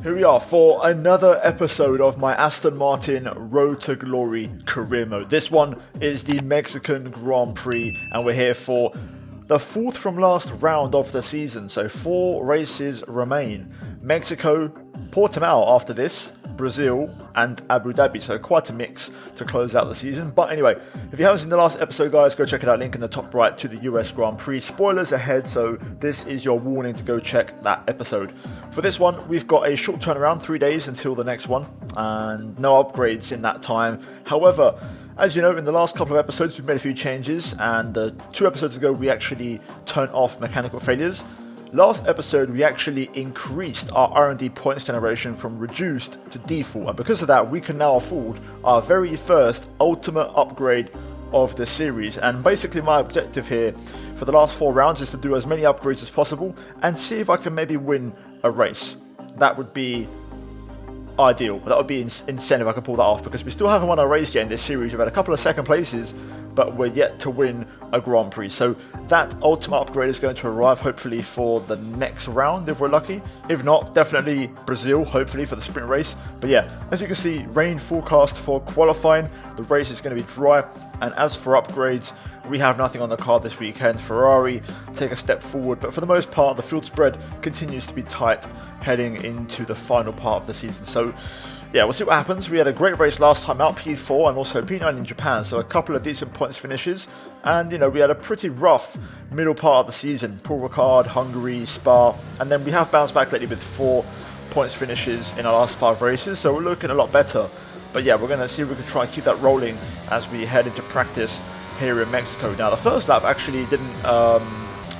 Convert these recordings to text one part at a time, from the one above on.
Here we are for another episode of my Aston Martin Road to Glory career mode. This one is the Mexican Grand Prix, and we're here for the fourth from last round of the season. So 4 races remain. Mexico, Portimao after this, Brazil and Abu Dhabi, so quite a mix to close out the season. But anyway, if you haven't seen the last episode, guys, go check it out, link in the top right to the US Grand Prix. Spoilers ahead, so this is your warning to go check that episode. For this one, we've got a short turnaround, 3 days until the next one, and no upgrades in that time. However, as you know, in the last couple of episodes we've made a few changes, and 2 episodes ago we actually turned off mechanical failures. Last episode, we actually increased our R&D points generation from reduced to default, and because of that, we can now afford our very first ultimate upgrade of the series. And basically my objective here for the last 4 rounds is to do as many upgrades as possible and see if I can maybe win a race. That would be ideal. That would be insane if I could pull that off, because we still haven't won a race yet in this series. We've had a couple of second places, but we're yet to win a Grand Prix. So that ultimate upgrade is going to arrive hopefully for the next round if we're lucky. If not, definitely Brazil, hopefully for the sprint race. But yeah, as you can see, rain forecast for qualifying. The race is going to be dry. And as for upgrades, we have nothing on the card this weekend. Ferrari take a step forward, but for the most part, the field spread continues to be tight heading into the final part of the season. So yeah, we'll see what happens. We had a great race last time out, P4 and also P9 in Japan, so a couple of decent points finishes. And, you know, we had a pretty rough middle part of the season. Paul Ricard, Hungary, Spa, and then we have bounced back lately with 4 points finishes in our last 5 races, so we're looking a lot better. But yeah, we're going to see if we can try and keep that rolling as we head into practice here in Mexico. Now, the first lap actually didn't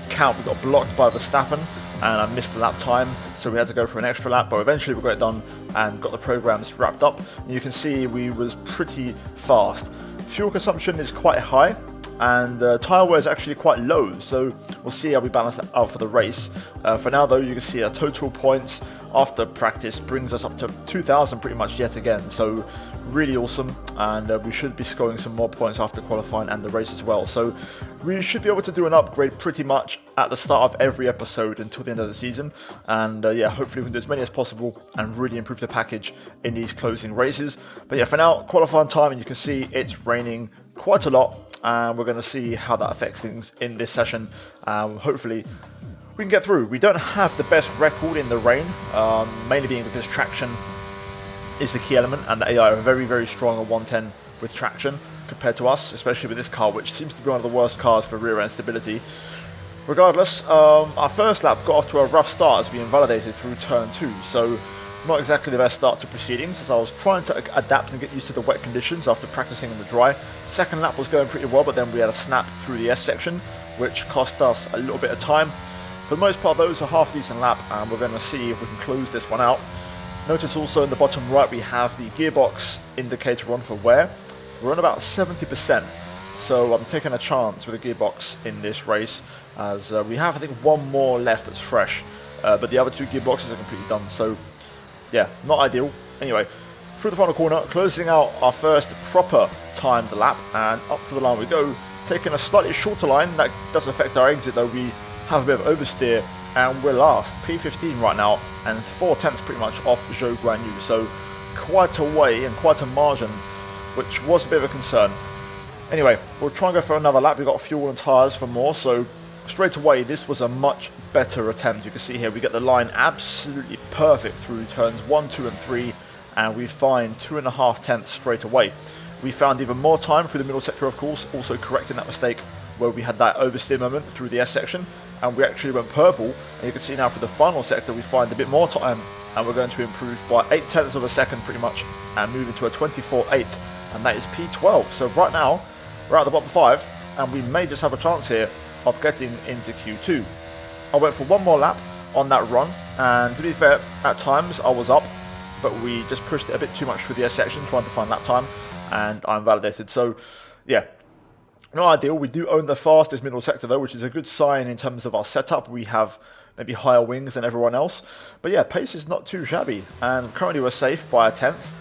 count. We got blocked by Verstappen, and I missed the lap time, so we had to go for an extra lap, but eventually we got it done and got the programs wrapped up. And you can see we was pretty fast. Fuel consumption is quite high, and tyre wear is actually quite low, so we'll see how we balance that out for the race. For now though, you can see our total points after practice brings us up to 2,000 pretty much yet again, so really awesome. And we should be scoring some more points after qualifying and the race as well, so we should be able to do an upgrade pretty much at the start of every episode until the end of the season. And yeah, hopefully we can do as many as possible and really improve the package in these closing races. But yeah, for now, qualifying time, and you can see it's raining quite a lot, and we're going to see how that affects things in this session. Hopefully we can get through. We don't have the best record in the rain, mainly being because traction is the key element, and the AI are very, very strong at 110 with traction compared to us, especially with this car, which seems to be one of the worst cars for rear end stability. Regardless, our first lap got off to a rough start as we invalidated through turn 2, so not exactly the best start to proceedings, as I was trying to adapt and get used to the wet conditions after practicing in the dry. Second lap was going pretty well, but then we had a snap through the S section, which cost us a little bit of time. For the most part, those are half decent lap, and we're going to see if we can close this one out. Notice also in the bottom right we have the gearbox indicator on for wear. We're on about 70%, so I'm taking a chance with the gearbox in this race, as we have, I think, 1 more left that's fresh, but the other 2 gearboxes are completely done, so yeah, not ideal. Anyway, through the final corner, closing out our first proper timed lap, and up to the line we go, taking a slightly shorter line. That does affect our exit though. We have a bit of oversteer, and we're last, P15 right now, and 4 tenths pretty much off the Joe Guan Yu, so quite a way and quite a margin, which was a bit of a concern. Anyway, we'll try and go for another lap. We've got fuel and tyres for more, so straight away this was a much better attempt. You can see here we get the line absolutely perfect through turns 1, 2 and 3, and we find 2.5 tenths straight away. We found even more time through the middle sector, of course, also correcting that mistake where we had that oversteer moment through the S section, and we actually went purple. And you can see now for the final sector we find a bit more time, and we're going to improve by 8 tenths of a second pretty much, and move into a 24.8, and that is P12. So right now we're at the bottom 5, and we may just have a chance here of getting into Q2. I went for 1 more lap on that run, and to be fair, at times I was up, but we just pushed it a bit too much through the S section trying to find lap time, and I'm validated. So yeah, not ideal. We do own the fastest middle sector though, which is a good sign in terms of our setup. We have maybe higher wings than everyone else, but yeah, pace is not too shabby, and currently we're safe by a tenth.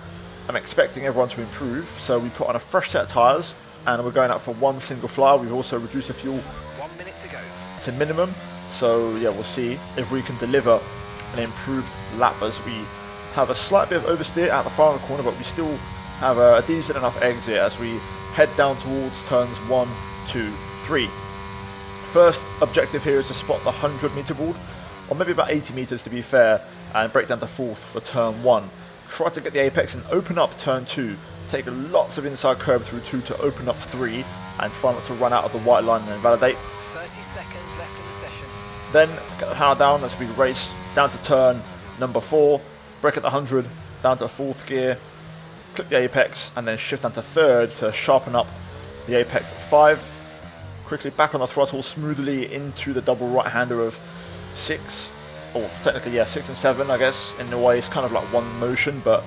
I'm expecting everyone to improve, so we put on a fresh set of tyres, and we're going out for 1 single flyer. We've also reduced the fuel 1 minute to go to minimum, so yeah, we'll see if we can deliver an improved lap as we have a slight bit of oversteer at the far of the corner, but we still have a decent enough exit as we head down towards turns 1, 2, 3. First objective here is to spot the 100 meter board, or maybe about 80 meters to be fair, and break down to 4th for turn 1. Try to get the apex and open up turn 2, take lots of inside curb through 2 to open up 3, and try not to run out of the white line and invalidate. 30 seconds left in the session. Then get the power down as we race down to turn number 4, brake at the 100, down to 4th gear, clip the apex, and then shift down to 3rd to sharpen up the apex at 5. Quickly back on the throttle, smoothly into the double right-hander of 6, or technically, yeah, 6 and 7, I guess, in a way. It's kind of like one motion, but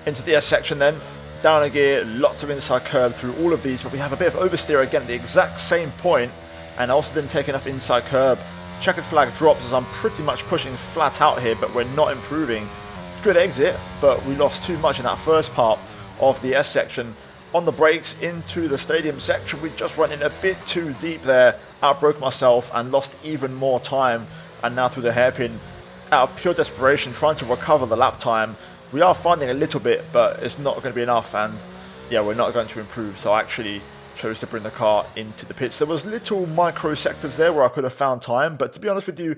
into the S section then. Down a gear, lots of inside curb through all of these, but we have a bit of oversteer again at the exact same point, and also didn't take enough inside curb. Checkered flag drops as I'm pretty much pushing flat out here, but we're not improving. Good exit, but we lost too much in that first part of the S section. On the brakes into the stadium section, we just run in a bit too deep there, outbroke myself and lost even more time, and now through the hairpin, out of pure desperation, trying to recover the lap time. We are finding a little bit, but it's not going to be enough, and yeah, we're not going to improve, so I actually chose to bring the car into the pits. There was little micro sectors there where I could have found time, but to be honest with you,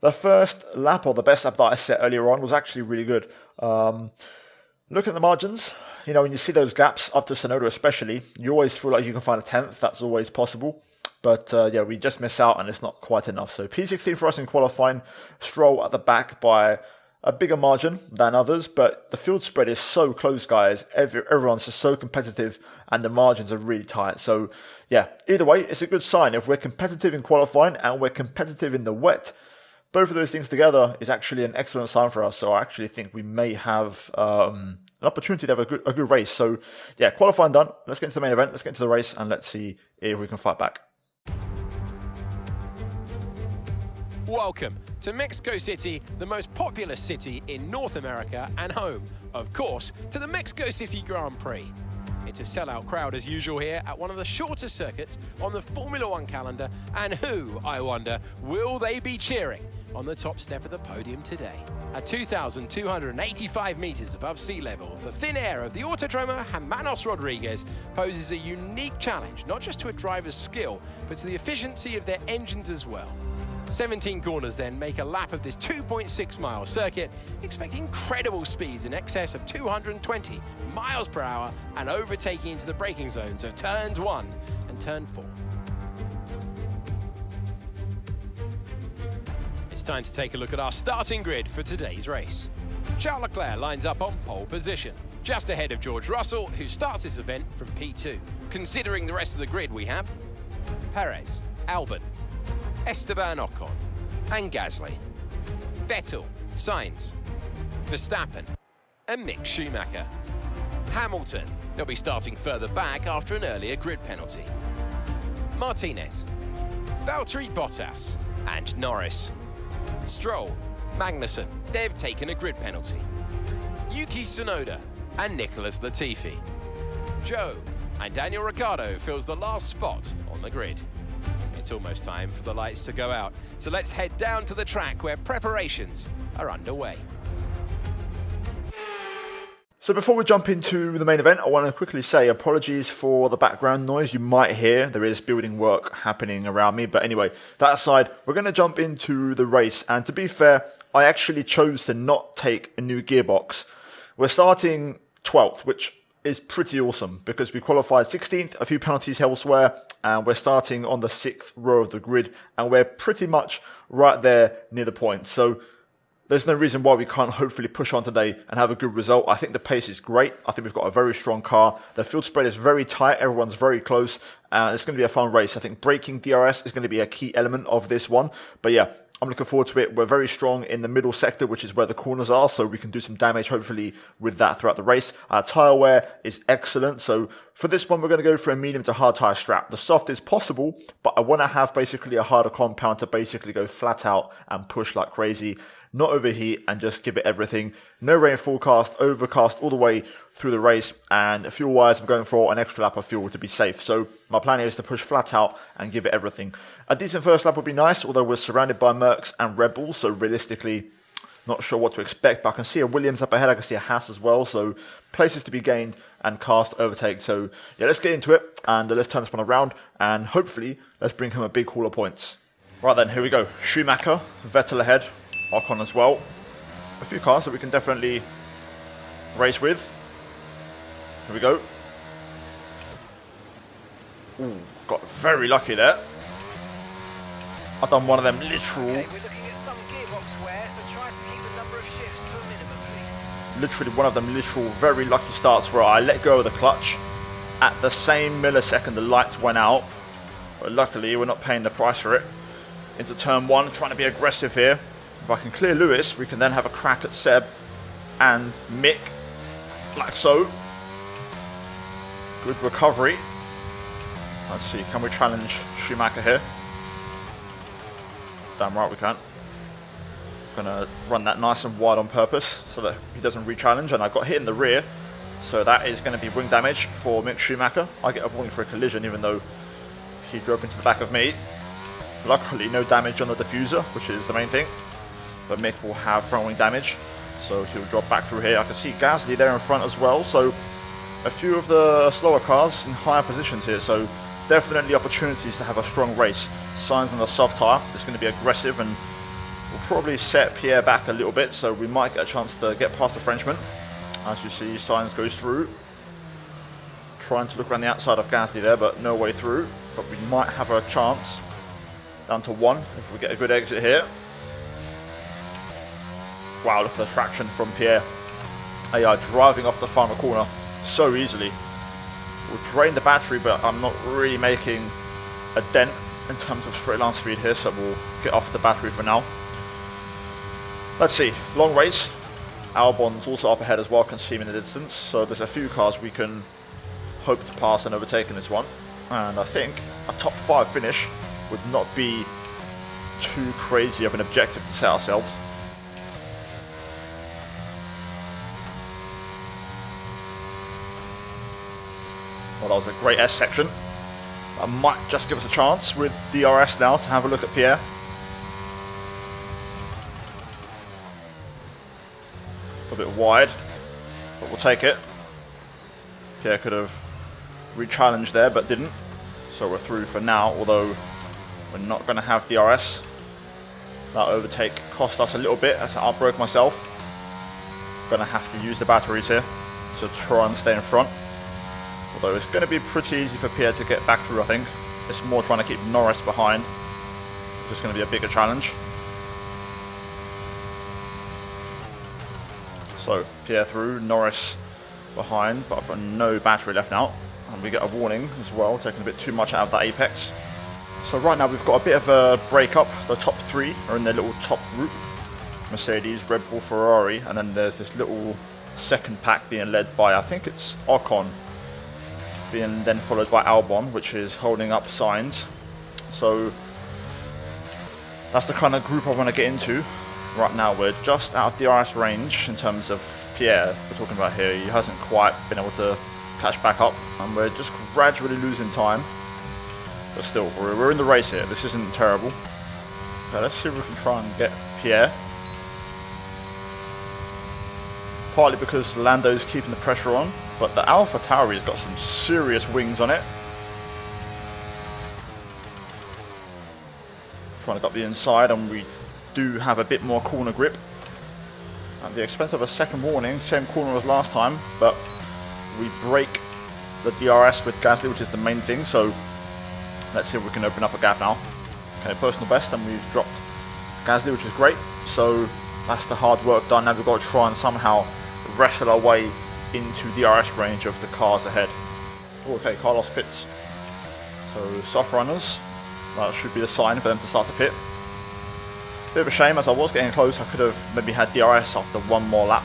the first lap, or the best lap that I set earlier on, was actually really good. Look at the margins. You know, when you see those gaps up to Sonoda especially, you always feel like you can find a 10th. That's always possible. But yeah, we just miss out and it's not quite enough. So P16 for us in qualifying. Stroll at the back by a bigger margin than others. But the field spread is so close, guys. Everyone's just so competitive and the margins are really tight. So yeah, either way, it's a good sign. If we're competitive in qualifying and we're competitive in the wet, both of those things together is actually an excellent sign for us. So I actually think we may have an opportunity to have a good race. So yeah, qualifying done. Let's get into the main event. Let's get into the race and let's see if we can fight back. Welcome to Mexico City, the most populous city in North America and home, of course, to the Mexico City Grand Prix. It's a sellout crowd as usual here at one of the shortest circuits on the Formula One calendar, and who, I wonder, will they be cheering on the top step of the podium today? At 2,285 meters above sea level, the thin air of the Autodromo Hermanos Rodriguez poses a unique challenge, not just to a driver's skill, but to the efficiency of their engines as well. 17 corners then make a lap of this 2.6-mile circuit, expect incredible speeds in excess of 220 miles per hour and overtaking into the braking zones of turns 1 and turn 4. It's time to take a look at our starting grid for today's race. Charles Leclerc lines up on pole position, just ahead of George Russell, who starts this event from P2. Considering the rest of the grid, we have Perez, Albon, Esteban, Ocon, and Gasly, Vettel, Sainz, Verstappen, and Mick Schumacher. Hamilton, they'll be starting further back after an earlier grid penalty. Martinez, Valtteri Bottas, and Norris. Stroll, Magnussen, they've taken a grid penalty. Yuki Tsunoda and Nicholas Latifi. Joe and Daniel Ricciardo fills the last spot on the grid. It's almost time for the lights to go out, so let's head down to the track where preparations are underway. So before we jump into the main event, I want to quickly say apologies for the background noise you might hear. There is building work happening around me. But anyway, that aside, we're going to jump into the race. And to be fair, I actually chose to not take a new gearbox. We're starting 12th, which is pretty awesome because we qualified 16th, a few penalties elsewhere, and we're starting on the 6th row of the grid, and we're pretty much right there near the point. So there's no reason why we can't hopefully push on today and have a good result. I think the pace is great. I think we've got a very strong car. The field spread is very tight. Everyone's very close. It's going to be a fun race. I think braking DRS is going to be a key element of this one. But yeah, I'm looking forward to it. We're very strong in the middle sector, which is where the corners are, so we can do some damage, hopefully, with that throughout the race. Our tyre wear is excellent, so for this one, we're going to go for a medium to hard tyre strap. The soft is possible, but I want to have basically a harder compound to basically go flat out and push like crazy, not overheat, and just give it everything. No rain forecast, overcast all the way through the race, and fuel-wise, I'm going for an extra lap of fuel to be safe. So my plan is to push flat out and give it everything. A decent first lap would be nice, although we're surrounded by Mercs and Red Bulls, so realistically, Not sure what to expect, but I can see a Williams up ahead. I can see a Haas as well. So places to be gained and cars to overtake. So yeah, let's get into it and let's turn this one around and hopefully let's bring him a big haul of points. Right then, here we go. Schumacher, Vettel ahead, Ocon as well. A few cars that we can definitely race with. Here we go. Ooh, got very lucky there. I've done one of them literal... Okay, we're looking at some gearbox wear, so try to keep the number of shifts to a minimum, please. Literally one of them literal very lucky starts where I let go of the clutch. At the same millisecond the lights went out. But luckily we're not paying the price for it. Into turn 1, trying to be aggressive here. If I can clear Lewis, we can then have a crack at Seb and Mick. Like so. Good recovery. Let's see, can we challenge Schumacher here? Damn right we can. Gonna run that nice and wide on purpose so that he doesn't re-challenge, and I got hit in the rear, so that is going to be wing damage for Mick Schumacher. I get a warning for a collision even though he drove into the back of me. Luckily no damage on the diffuser, which is the main thing, but Mick will have front wing damage, so he'll drop back through here. I can see Gasly there in front as well, so a few of the slower cars in higher positions here, so definitely opportunities to have a strong race. Sainz on the soft tyre is going to be aggressive and will probably set Pierre back a little bit, so we might get a chance to get past the Frenchman. As you see, Sainz goes through. Trying to look around the outside of Gasly there, but no way through. But we might have a chance. Down to 1 if we get a good exit here. Wow, look at the traction from Pierre. They are driving off the final corner so easily. We'll drain the battery, but I'm not really making a dent in terms of straight line speed here, so we'll get off the battery for now. Let's see, long race. Albon's also up ahead as well, can see him in the distance, so there's a few cars we can hope to pass and overtake in this one. And I think a top 5 finish would not be too crazy of an objective to set ourselves. Well, that was a great S section. That might just give us a chance with DRS now to have a look at Pierre. A bit wide, but we'll take it. Pierre could have re-challenged there, but didn't. So we're through for now, although we're not going to have DRS. That overtake cost us a little bit as I outbroke myself. Going to have to use the batteries here to try and stay in front. Although it's going to be pretty easy for Pierre to get back through, I think. It's more trying to keep Norris behind, which is going to be a bigger challenge. So, Pierre through, Norris behind, but I've got no battery left now. And we get a warning as well, taking a bit too much out of that apex. So right now we've got a bit of a break-up. The top 3 are in their little top group. Mercedes, Red Bull, Ferrari, and then there's this little second pack being led by, I think it's Ocon, being then followed by Albon, which is holding up Sainz. So that's the kind of group I want to get into. Right now we're just out of DRS range in terms of Pierre we're talking about here. He hasn't quite been able to catch back up, and we're just gradually losing time. But still, we're in the race here. This isn't terrible. Okay, let's see if we can try and get Pierre. Partly because Lando's keeping the pressure on, but the Alpha Tauri's got some serious wings on it. Trying to get up the inside, and we do have a bit more corner grip. At the expense of a second warning, same corner as last time, but we break the DRS with Gasly, which is the main thing, so let's see if we can open up a gap now. Okay, personal best, and we've dropped Gasly, which is great. So that's the hard work done. Now we've got to try and somehow wrestle our way into DRS range of the cars ahead. Okay, Carlos pits. So soft runners, that should be the sign for them to start to pit. Bit of a shame, as I was getting close, I could have maybe had DRS after one more lap.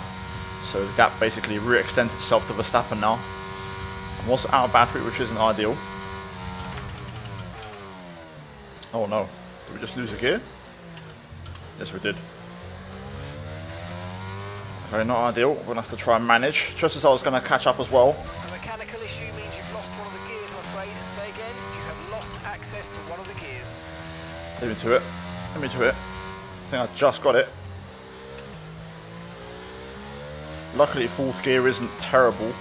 So the gap basically re-extends itself to Verstappen now. I'm also out of battery, which isn't ideal. Oh no, did we just lose a gear? Yes, we did. Okay, not ideal. We're going to have to try and manage. Just as I was going to catch up as well. A mechanical issue means you've lost one of the gears, I'm afraid. Say again, you have lost access to one of the gears. Leave me to it. Let me to it. I think I just got it. Luckily, fourth gear isn't terrible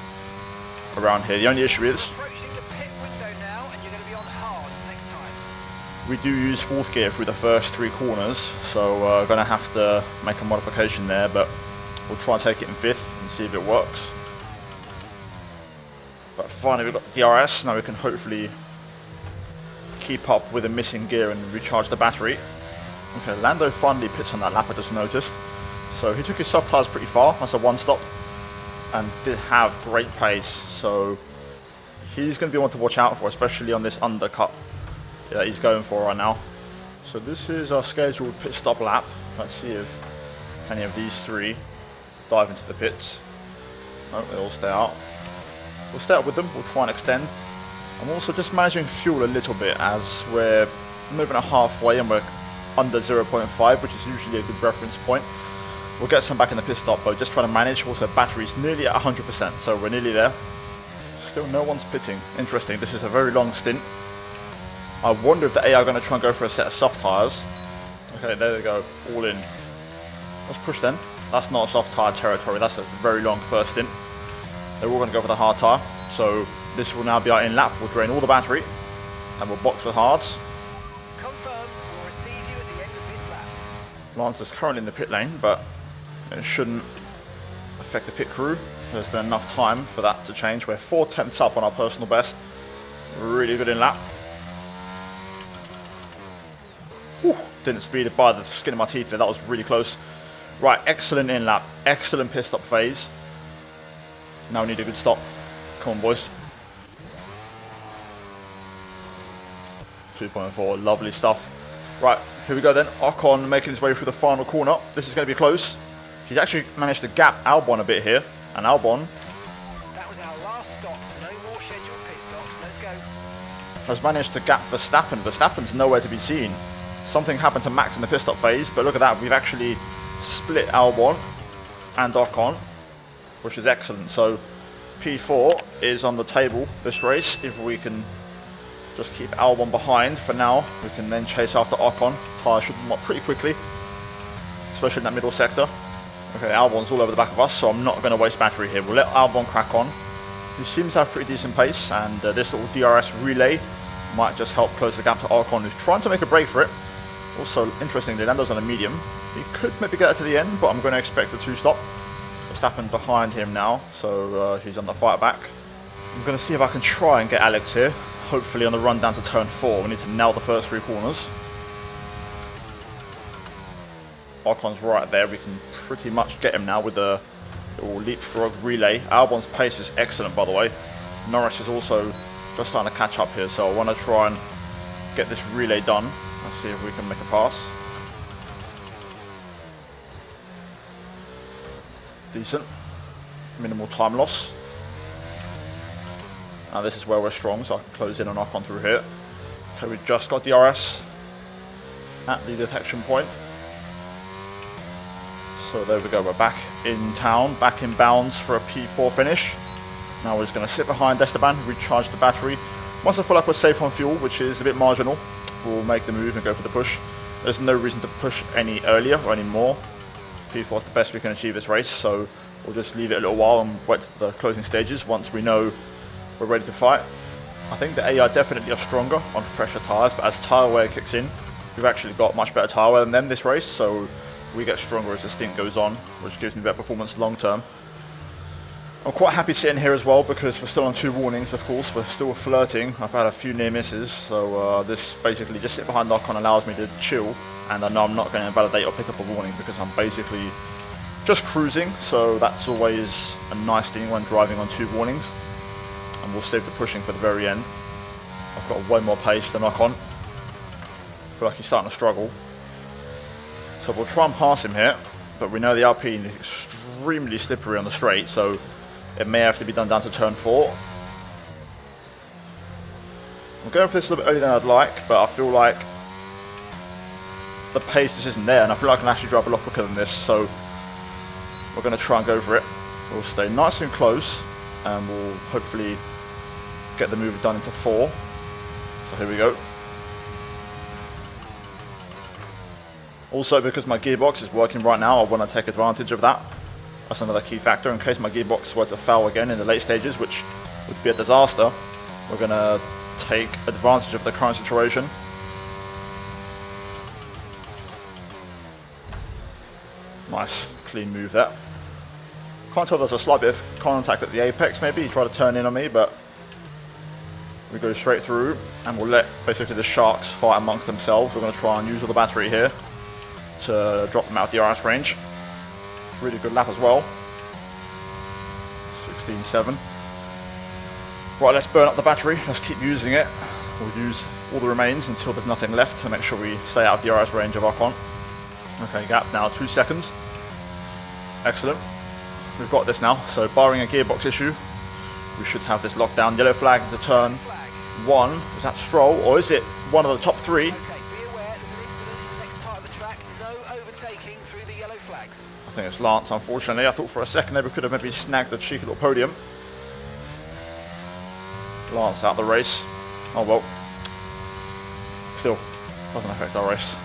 around here. The only issue is Approaching the pit window now, and you're going to be on hards next time. we do use fourth gear through the first 3 corners, so going to have to make a modification there, but we'll try and take it in 5th and see if it works. But finally we've got the DRS, now we can hopefully keep up with the missing gear and recharge the battery. Okay, Lando finally pits on that lap, I just noticed. So he took his soft tyres pretty far, that's a 1-stop, and did have great pace, so he's going to be one to watch out for, especially on this undercut that he's going for right now. So this is our scheduled pit stop lap. Let's see if any of these 3 dive into the pits. No, they all stay out. We'll stay up with them, we'll try and extend. I'm also just managing fuel a little bit as we're moving at halfway and we're under 0.5, which is usually a good reference point. We'll get some back in the pit stop, but just trying to manage. Also, battery's nearly at 100%, so we're nearly there. Still no one's pitting. Interesting, this is a very long stint. I wonder if the AI are going to try and go for a set of soft tyres. Okay, there they go, all in. Let's push then. That's not soft tyre territory, that's a very long first stint. They're all going to go for the hard tyre, so this will now be our in lap. We'll drain all the battery and we'll box with hards. Confirmed, we'll receive you at the end of this lap. Lance is currently in the pit lane, but it shouldn't affect the pit crew. There's been enough time for that to change. We're 4/10ths up on our personal best. Really good in lap. Whew, didn't speed it by the skin of my teeth there, that was really close. Right, excellent in lap, excellent pit stop phase. Now we need a good stop. Come on, boys. 2.4, lovely stuff. Right, here we go then. Ocon making his way through the final corner. This is going to be close. He's actually managed to gap Albon a bit here. And Albon That was our last stop. No more scheduled pit stops. Let's go. has managed to gap Verstappen. Verstappen's nowhere to be seen. Something happened to Max in the pit stop phase, but look at that. We've actually split Albon and Ocon, which is excellent. So P4 is on the table this race. If we can just keep Albon behind for now, we can then chase after Ocon. Tyres should come up pretty quickly, especially in that middle sector. Okay, Albon's all over the back of us, so I'm not going to waste battery here. We'll let Albon crack on. He seems to have pretty decent pace, and this little DRS relay might just help close the gap to Ocon, who's trying to make a break for it. Also, interestingly, Lando's on a medium. He could maybe get it to the end, but I'm going to expect a 2-stop. Verstappen behind him now, so he's on the fight back. I'm going to see if I can try and get Alex here. Hopefully on the run down to turn 4. We need to nail the first 3 corners. Ocon's right there. We can pretty much get him now with the little leapfrog relay. Albon's pace is excellent, by the way. Norris is also just starting to catch up here, so I want to try and get this relay done. Let's see if we can make a pass. Decent. Minimal time loss. Now this is where we're strong, so I can close in on Ocon through here. Okay, we just got DRS at the detection point. So there we go, we're back in town, back in bounds for a P4 finish. Now we're just going to sit behind Esteban, recharge the battery. Once I feel like we're safe on fuel, which is a bit marginal, we'll make the move and go for the push. There's no reason to push any earlier or any more. P4 is the best we can achieve this race, so we'll just leave it a little while and wait to the closing stages once we know we're ready to fight. I think the AI definitely are stronger on fresher tyres, but as tyre wear kicks in, we've actually got much better tyre wear than them this race, so we get stronger as the stint goes on, which gives me better performance long term. I'm quite happy sitting here as well because we're still on 2 warnings, of course. We're still flirting. I've had a few near misses, so this basically just sit behind Ocon allows me to chill, and I know I'm not going to invalidate or pick up a warning because I'm basically just cruising, so that's always a nice thing when driving on 2 warnings. And we'll save the pushing for the very end. I've got way more pace than Ocon. I feel like he's starting to struggle. So we'll try and pass him here, but we know the Alpine is extremely slippery on the straight, so it may have to be done down to turn 4. I'm going for this a little bit earlier than I'd like, but I feel like the pace just isn't there, and I feel like I can actually drive a lot quicker than this, so we're going to try and go for it. We'll stay nice and close, and we'll hopefully get the move done into 4. So here we go. Also, because my gearbox is working right now, I want to take advantage of that. That's another key factor in case my gearbox were to fail again in the late stages, which would be a disaster. We're going to take advantage of the current situation. Nice, clean move there. Can't tell, there's a slight bit of contact at the apex maybe. He tried to turn in on me, but we go straight through and we'll let basically the sharks fight amongst themselves. We're going to try and use all the battery here to drop them out the RS range. Really good lap as well. 16.7. Right, let's burn up the battery. Let's keep using it. We'll use all the remains until there's nothing left to make sure we stay out of the RS range of Ocon. Okay, gap now 2 seconds. Excellent. We've got this now. So barring a gearbox issue, we should have this locked down. Yellow flag to turn 1. Is that Stroll or is it one of the top 3? Okay, be aware there's an incident in the next part of the track. No overtaking through the yellow flags. I think it's Lance, unfortunately. I thought for a second they could have maybe snagged the cheeky little podium. Lance out the race. Oh well. Still, doesn't affect our race.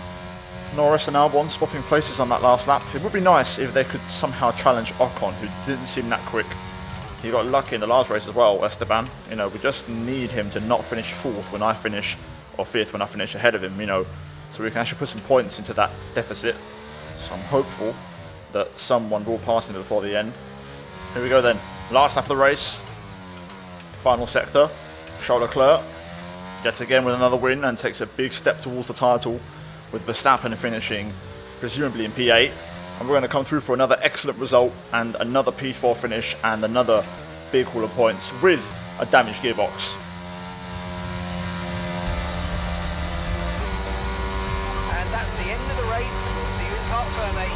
Norris and Albon swapping places on that last lap. It would be nice if they could somehow challenge Ocon, who didn't seem that quick. He got lucky in the last race as well, Esteban. You know, we just need him to not finish 4th when I finish, or 5th when I finish ahead of him, you know, so we can actually put some points into that deficit. So I'm hopeful that someone will pass him before the end. Here we go then. Last lap of the race. Final sector. Charles Leclerc gets again with another win and takes a big step towards the title, with Verstappen finishing presumably in P8. And we're going to come through for another excellent result and another P4 finish and another big haul of points with a damaged gearbox. And that's the end of the race. We'll see you in Parc Fermé.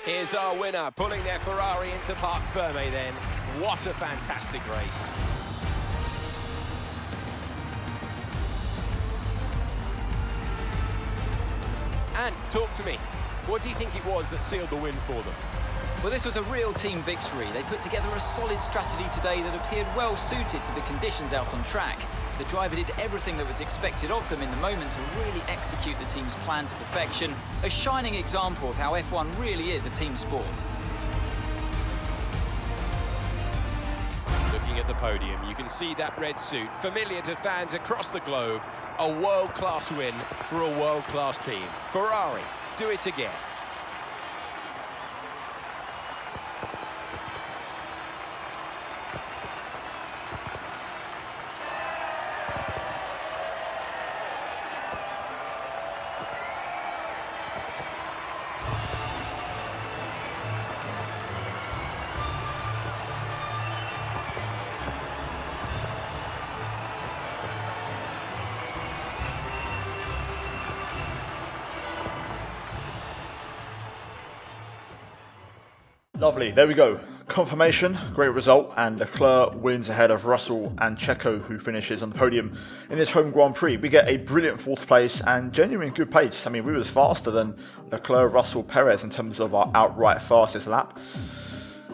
Here's our winner, pulling their Ferrari into Parc Fermé then. What a fantastic race. And talk to me. What do you think it was that sealed the win for them? Well, this was a real team victory. They put together a solid strategy today that appeared well suited to the conditions out on track. The driver did everything that was expected of them in the moment to really execute the team's plan to perfection. A shining example of how F1 really is a team sport. Looking at the podium, you can see that red suit, familiar to fans across the globe. A world-class win for a world-class team. Ferrari, do it again. Lovely, there we go. Confirmation, great result, and Leclerc wins ahead of Russell and Checo, who finishes on the podium in this home Grand Prix. We get a brilliant 4th place and genuine good pace. I mean, we was faster than Leclerc, Russell, Perez in terms of our outright fastest lap.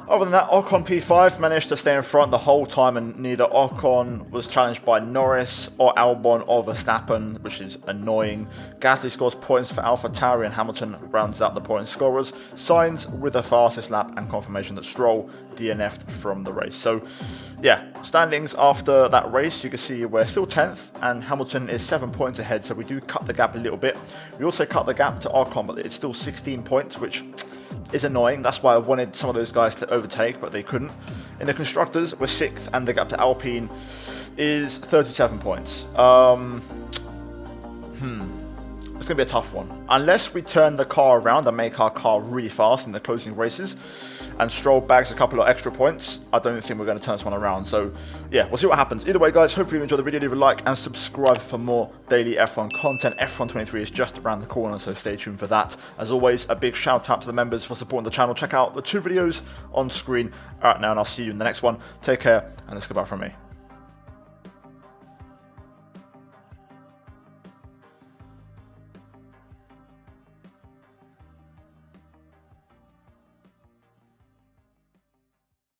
Other than that, Ocon P5 managed to stay in front the whole time, and neither Ocon was challenged by Norris or Albon or Verstappen, which is annoying. Gasly scores points for AlphaTauri, and Hamilton rounds out the point scorers. Sainz with the fastest lap, and confirmation that Stroll DNF'd from the race. So, yeah, standings after that race, you can see we're still 10th, and Hamilton is 7 points ahead, so we do cut the gap a little bit. We also cut the gap to Ocon, but it's still 16 points, which is annoying. That's why I wanted some of those guys to overtake, but they couldn't. In the constructors, we're 6th, and the gap to Alpine is 37 points. It's going to be a tough one. Unless we turn the car around and make our car really fast in the closing races, and Stroll bags a couple of extra points, I don't think we're going to turn this one around. So, yeah, we'll see what happens. Either way, guys, hopefully you enjoyed the video. Leave a like and subscribe for more daily F1 content. F1 23 is just around the corner, so stay tuned for that. As always, a big shout out to the members for supporting the channel. Check out the 2 videos on screen right now, and I'll see you in the next one. Take care, and it's goodbye from me.